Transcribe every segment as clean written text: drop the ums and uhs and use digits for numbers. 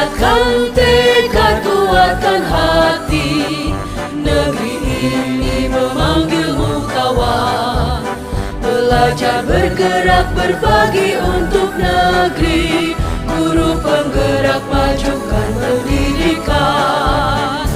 Kuatkan tekad, kuatkan hati, negeri ini memanggilmu kawan. Belajar, bergerak, berbagi untuk negeri. Guru penggerak, majukan pendidikan.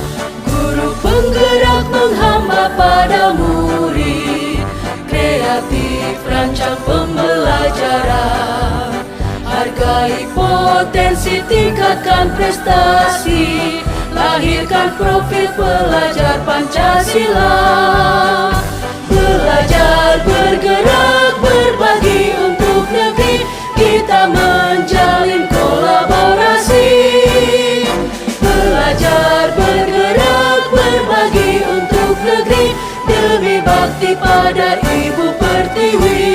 Guru penggerak menghamba pada murid. Kreatif, rancang pembelajaran. Hargai potensi, tingkatkan prestasi. Lahirkan profil pelajar Pancasila. Belajar, bergerak, berbagi untuk negeri. Kita menjalin kolaborasi. Belajar, bergerak, berbagi untuk negeri. Demi bakti pada Ibu Pertiwi.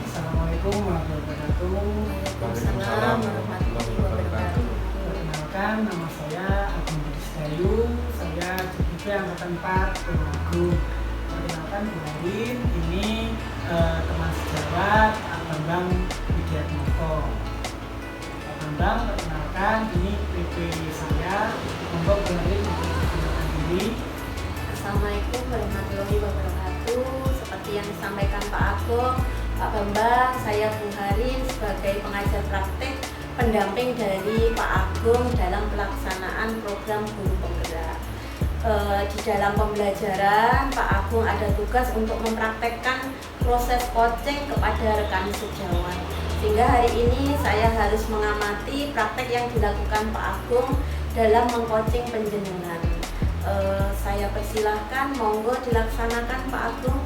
Assalamualaikum warahmatullahi wabarakatuh. Waalaikumsalam warahmatullahi wabarakatuh. Perkenalkan, nama saya Agung Budistayu. Saya juga angkatan 4 Telugu. Perkenalkan kemarin ini teman sejawat Pak Bambang Widiatmoko. Pak Bambang, perkenalkan ini PP saya. Monggo kemarin untuk perkenalkan diri. Assalamualaikum warahmatullahi wabarakatuh. Seperti yang disampaikan Pak Agung, Pak Bambang, saya Bung Harin sebagai pengajar praktek pendamping dari Pak Agung dalam pelaksanaan program guru penggerak. Di dalam pembelajaran, Pak Agung ada tugas untuk mempraktekkan proses coaching kepada rekan sejawat. Sehingga hari ini saya harus mengamati praktek yang dilakukan Pak Agung dalam mengcoaching penjenengan. Saya persilahkan, monggo dilaksanakan Pak Agung.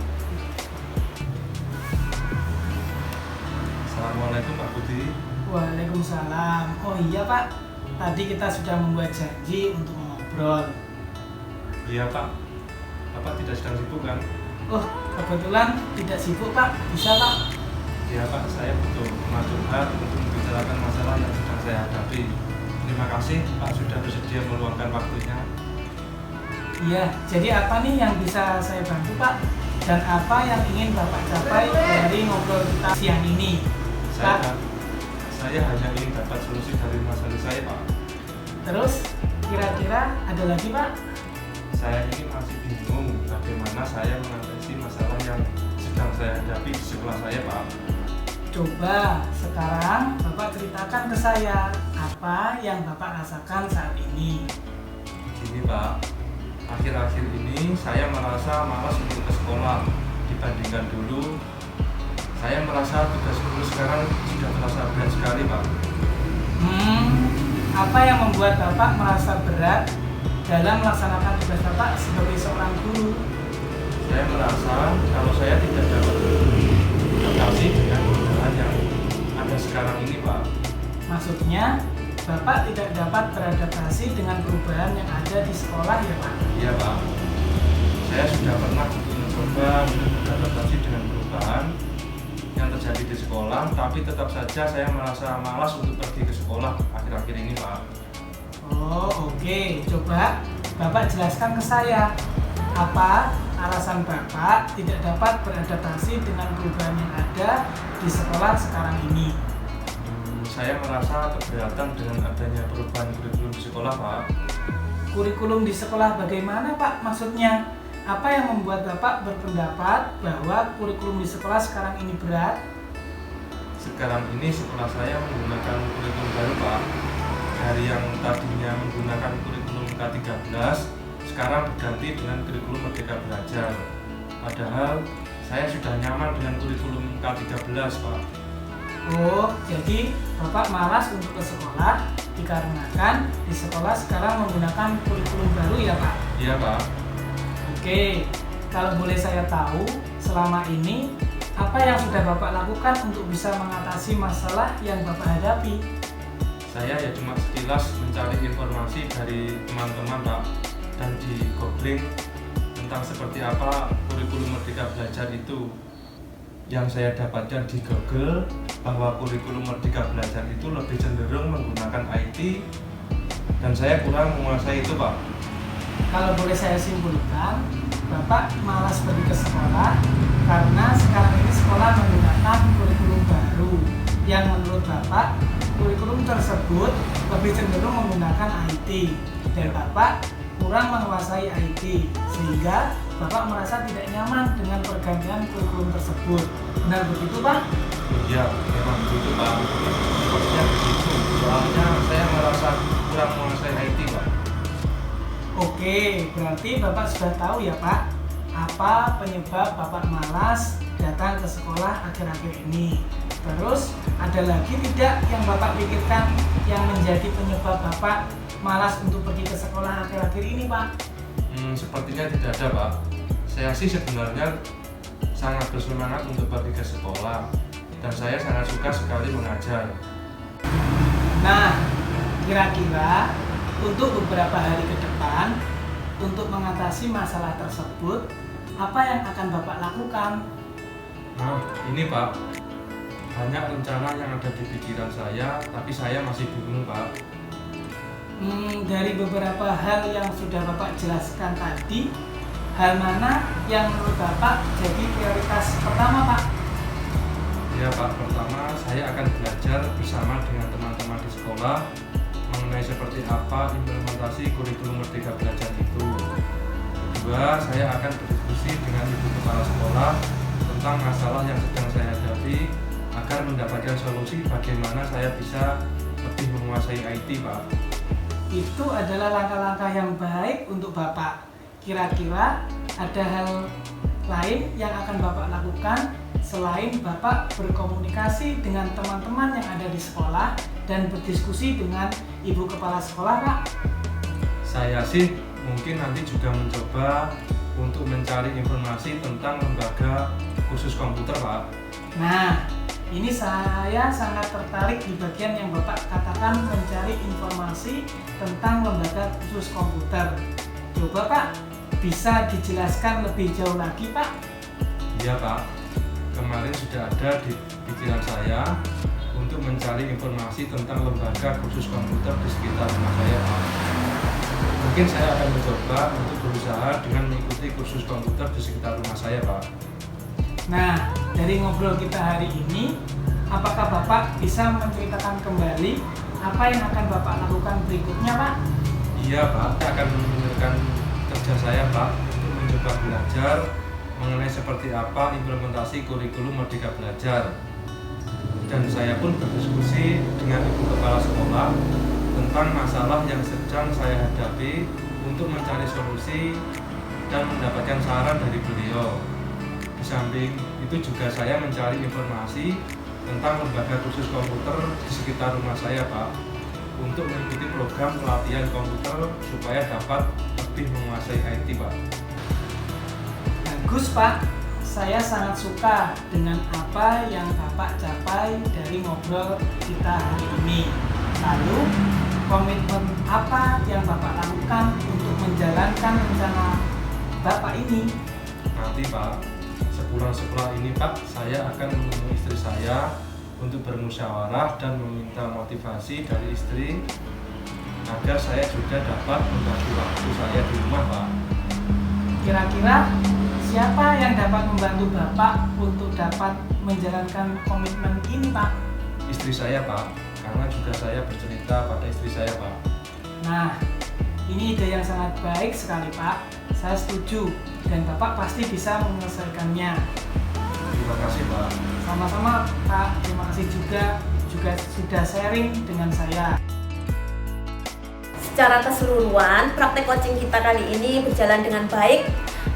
Assalamualaikum Pak Budi. Waalaikumsalam. Oh iya Pak, tadi kita sudah membuat janji untuk mengobrol. Iya Pak, Bapak tidak sedang sibuk kan? Oh, kebetulan tidak sibuk Pak, bisa Pak? Iya Pak, saya butuh teman curhat untuk membicarakan masalah yang sedang saya hadapi. Terima kasih Pak sudah bersedia meluangkan waktunya. Iya, jadi apa nih yang bisa saya bantu Pak? Dan apa yang ingin Bapak capai dari ngobrol kita siang ini? Saya hanya ingin dapat solusi dari masalah saya Pak. Terus, kira-kira ada lagi Pak? Saya ini masih bingung bagaimana saya mengatasi masalah yang sedang saya hadapi di sekolah saya Pak. Coba sekarang Bapak ceritakan ke saya apa yang Bapak rasakan saat ini. Gini Pak, akhir-akhir ini saya merasa malas untuk ke sekolah dibandingkan dulu. Saya merasa tugas guru sekarang sudah terasa berat sekali Pak. Apa yang membuat Bapak merasa berat dalam melaksanakan tugas Bapak sebagai seorang guru? Saya merasa kalau saya tidak dapat beradaptasi dengan perubahan yang ada sekarang ini Pak. Maksudnya, Bapak tidak dapat beradaptasi dengan perubahan yang ada di sekolah ya Pak? Iya Pak, saya sudah pernah mencoba untuk beradaptasi dengan perubahan yang terjadi di sekolah, tapi tetap saja saya merasa malas untuk pergi ke sekolah akhir-akhir ini Pak. Oh oke, coba Bapak jelaskan ke saya apa alasan Bapak tidak dapat beradaptasi dengan perubahan yang ada di sekolah sekarang ini. Saya merasa keberatan dengan adanya perubahan kurikulum di sekolah Pak. Kurikulum di sekolah bagaimana Pak maksudnya? Apa yang membuat Bapak berpendapat bahwa kurikulum di sekolah sekarang ini berat? Sekarang ini sekolah saya menggunakan kurikulum baru Pak. Dari yang tadinya menggunakan kurikulum K13, sekarang berganti dengan kurikulum Merdeka Belajar. Padahal saya sudah nyaman dengan kurikulum K13 Pak. Oh, jadi Bapak malas untuk ke sekolah dikarenakan di sekolah sekarang menggunakan kurikulum baru ya Pak? Iya Pak. Oke, kalau boleh saya tahu selama ini apa yang sudah Bapak lakukan untuk bisa mengatasi masalah yang Bapak hadapi? Saya ya cuma sekilas mencari informasi dari teman-teman Pak, dan di googling tentang seperti apa kurikulum Merdeka Belajar itu. Yang saya dapatkan di Google bahwa kurikulum Merdeka Belajar itu lebih cenderung menggunakan IT, dan saya kurang menguasai itu Pak. Kalau boleh saya simpulkan, Bapak malas pergi ke sekolah karena sekarang ini sekolah menggunakan kurikulum baru yang menurut Bapak kurikulum tersebut lebih cenderung menggunakan IT dan Bapak kurang menguasai IT sehingga Bapak merasa tidak nyaman dengan pergantian kurikulum tersebut. Benar begitu, Pak? Iya, memang begitu Pak. Sepertinya begitu. Soalnya saya merasa kurang menguasai IT Pak. Oke, berarti Bapak sudah tahu ya Pak, apa penyebab Bapak malas datang ke sekolah akhir-akhir ini. Terus ada lagi tidak yang Bapak pikirkan yang menjadi penyebab Bapak malas untuk pergi ke sekolah akhir-akhir ini Pak? Sepertinya tidak ada Pak. Saya sih sebenarnya sangat bersemangat untuk pergi ke sekolah dan saya sangat suka sekali mengajar. Nah, kira-kira untuk beberapa hari ke depan, untuk mengatasi masalah tersebut, apa yang akan Bapak lakukan? Nah, ini Pak, banyak rencana yang ada di pikiran saya, tapi saya masih bingung Pak. Dari beberapa hal yang sudah Bapak jelaskan tadi, hal mana yang menurut Bapak jadi prioritas pertama Pak? Ya Pak, pertama saya akan belajar bersama dengan teman-teman di sekolah mengenai seperti apa implementasi kurikulum Merdeka Belajar itu. Kedua, saya akan berdiskusi dengan ibu kepala sekolah tentang masalah yang sedang saya hadapi agar mendapatkan solusi bagaimana saya bisa lebih menguasai IT Pak. Itu adalah langkah-langkah yang baik untuk Bapak. Kira-kira ada hal lain yang akan Bapak lakukan selain Bapak berkomunikasi dengan teman-teman yang ada di sekolah dan berdiskusi dengan ibu kepala sekolah Pak? Saya sih mungkin nanti juga mencoba untuk mencari informasi tentang lembaga khusus komputer Pak. Nah, ini saya sangat tertarik di bagian yang Bapak katakan mencari informasi tentang lembaga khusus komputer. Coba Pak, bisa dijelaskan lebih jauh lagi Pak? Iya Pak, kemarin sudah ada di pikiran saya untuk mencari informasi tentang lembaga khusus komputer di sekitar rumah saya Pak. Mungkin saya akan mencoba untuk berusaha dengan mengikuti kursus komputer di sekitar rumah saya Pak. Nah, dari ngobrol kita hari ini, apakah Bapak bisa menceritakan kembali apa yang akan Bapak lakukan berikutnya Pak? Iya Pak, saya akan meneruskan kerja saya Pak untuk mencoba belajar mengenai seperti apa implementasi kurikulum Merdeka Belajar. Dan saya pun berdiskusi dengan ibu kepala sekolah tentang masalah yang sedang saya hadapi untuk mencari solusi dan mendapatkan saran dari beliau. Di samping itu juga saya mencari informasi tentang lembaga khusus komputer di sekitar rumah saya Pak, untuk mengikuti program pelatihan komputer supaya dapat lebih menguasai IT Pak. Bagus Pak, saya sangat suka dengan apa yang Bapak capai dari ngobrol kita hari ini. Lalu, komitmen apa yang Bapak lakukan untuk menjalankan rencana Bapak ini? Nanti Pak, sepulang sekolah ini Pak, saya akan menemui istri saya untuk bermusyawarah dan meminta motivasi dari istri agar saya juga dapat membagi waktu saya di rumah Pak. Kira-kira siapa yang dapat membantu Bapak untuk dapat menjalankan komitmen ini Pak? Istri saya Pak, karena juga saya bercerita pada istri saya Pak. Nah, ini ide yang sangat baik sekali Pak. Saya setuju dan Bapak pasti bisa menyelesaikannya. Terima kasih Pak. Sama-sama Pak, terima kasih juga sudah sharing dengan saya. Secara keseluruhan, praktek coaching kita kali ini berjalan dengan baik,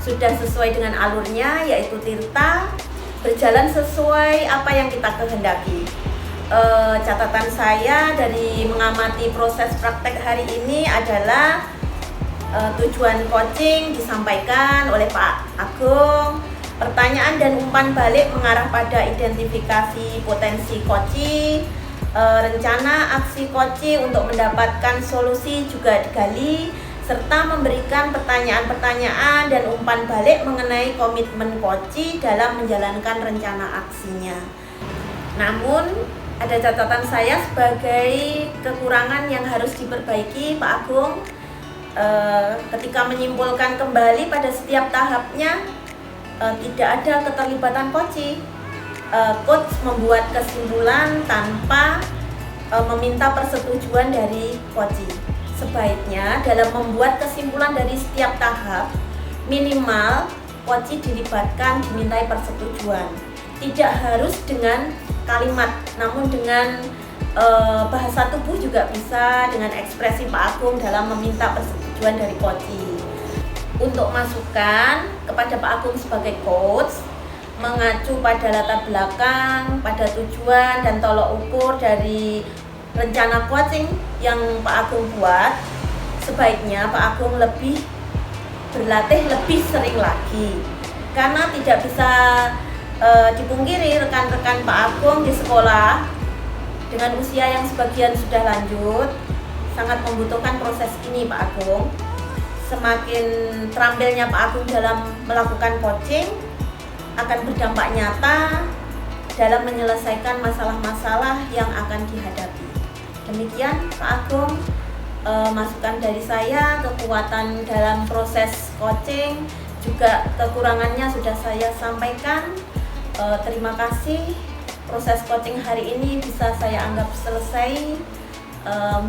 sudah sesuai dengan alurnya, yaitu Tirta, berjalan sesuai apa yang kita kehendaki. Catatan saya dari mengamati proses praktek hari ini adalah tujuan coaching disampaikan oleh Pak Agung, pertanyaan dan umpan balik mengarah pada identifikasi potensi coaching, rencana aksi coaching untuk mendapatkan solusi juga digali, serta memberikan pertanyaan-pertanyaan dan umpan balik mengenai komitmen coaching dalam menjalankan rencana aksinya. Namun, ada catatan saya sebagai kekurangan yang harus diperbaiki Pak Agung. Ketika menyimpulkan kembali pada setiap tahapnya, tidak ada keterlibatan coach membuat kesimpulan tanpa meminta persetujuan dari coach. Sebaiknya dalam membuat kesimpulan dari setiap tahap, minimal coach dilibatkan, dimintai persetujuan. Tidak harus dengan kalimat, namun dengan bahasa tubuh juga bisa, dengan ekspresi Pak Agung dalam meminta persetujuan dari coach. Untuk masukan kepada Pak Agung sebagai coach, mengacu pada latar belakang, pada tujuan dan tolok ukur dari rencana coaching yang Pak Agung buat, sebaiknya Pak Agung lebih berlatih lebih sering lagi, karena tidak bisa dipungkiri rekan-rekan Pak Agung di sekolah dengan usia yang sebagian sudah lanjut sangat membutuhkan proses ini Pak Agung. Semakin terampilnya Pak Agung dalam melakukan coaching akan berdampak nyata dalam menyelesaikan masalah-masalah yang akan dihadapi. Demikian Pak Agung, masukan dari saya. Kekuatan dalam proses coaching, juga kekurangannya sudah saya sampaikan. Terima kasih. Proses coaching hari ini bisa saya anggap selesai.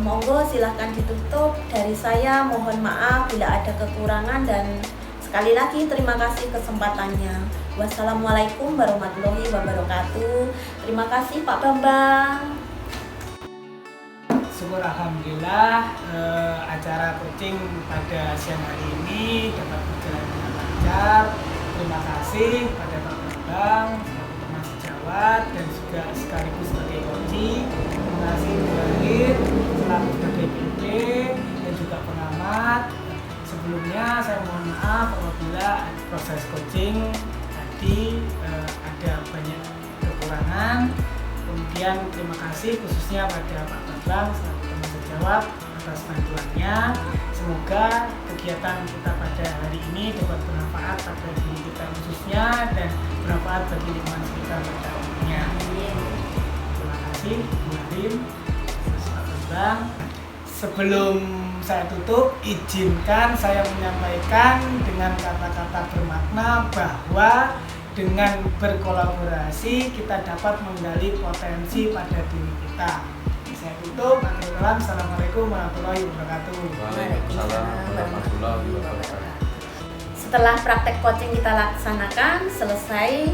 Monggo silahkan ditutup. Dari saya mohon maaf bila ada kekurangan, dan sekali lagi terima kasih kesempatannya. Wassalamualaikum warahmatullahi wabarakatuh. Terima kasih Pak Bambang. Syukur alhamdulillah acara coaching pada siang hari ini dapat berjalan dengan lancar. Terima kasih pada Pak Bambang selaku teman sejawat dan juga sekaligus sebagai coach. Terima kasih Bu Harin selaku sebagai PP dan juga pengamat. Sebelumnya saya mohon maaf apabila proses coaching tadi ada banyak kekurangan. Kemudian terima kasih khususnya pada Pak Bambang selaku teman sejawat atas bantuannya. Semoga kegiatan kita pada hari ini dapat bermanfaat bagi diri kita khususnya dan bermanfaat bagi lingkungan sekitar pada umumnya. Terima kasih Bu Harin, Pak Bambang. Sebelum saya tutup, izinkan saya menyampaikan dengan kata-kata bermakna bahwa dengan berkolaborasi kita dapat menggali potensi pada diri kita. Saya tutup. Assalamualaikum warahmatullahi wabarakatuh. Waalaikumsalam warahmatullahi wabarakatuh. Setelah praktek coaching kita laksanakan selesai,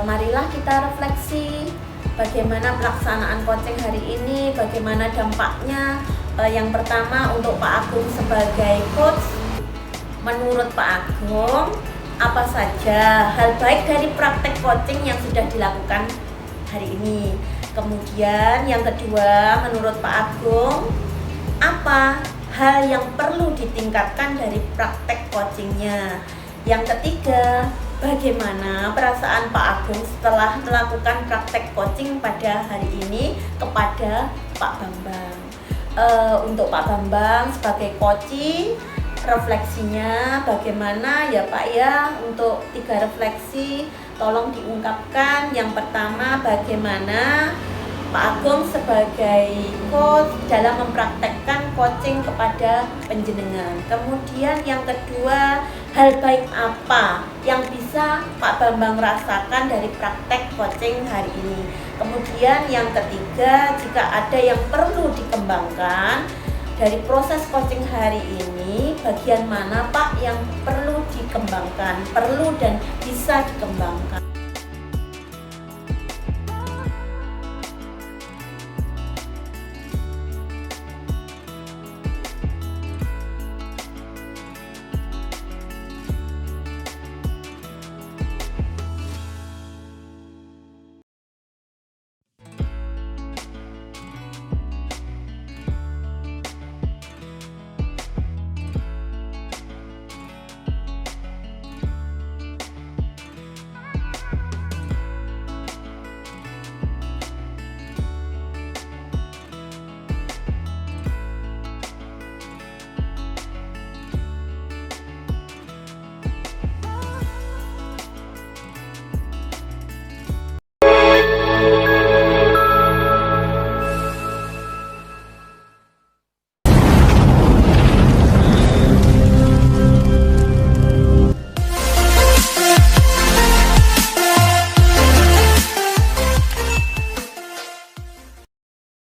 marilah kita refleksi bagaimana pelaksanaan coaching hari ini, bagaimana dampaknya. Yang pertama untuk Pak Agung sebagai coach, menurut Pak Agung apa saja hal baik dari praktek coaching yang sudah dilakukan hari ini. Kemudian yang kedua, menurut Pak Agung apa hal yang perlu ditingkatkan dari praktek coachingnya. Yang ketiga, bagaimana perasaan Pak Agung setelah melakukan praktek coaching pada hari ini kepada Pak Bambang. Untuk Pak Bambang sebagai coach, refleksinya bagaimana ya Pak ya? Untuk 3 refleksi tolong diungkapkan. Yang pertama, bagaimana Pak Agung sebagai coach dalam mempraktekkan coaching kepada penjenengan. Kemudian yang kedua, hal baik apa yang bisa Pak Bambang rasakan dari praktek coaching hari ini. Kemudian yang ketiga, jika ada yang perlu dikembangkan dari proses coaching hari ini, bagian mana Pak yang perlu dikembangkan, perlu dan bisa dikembangkan.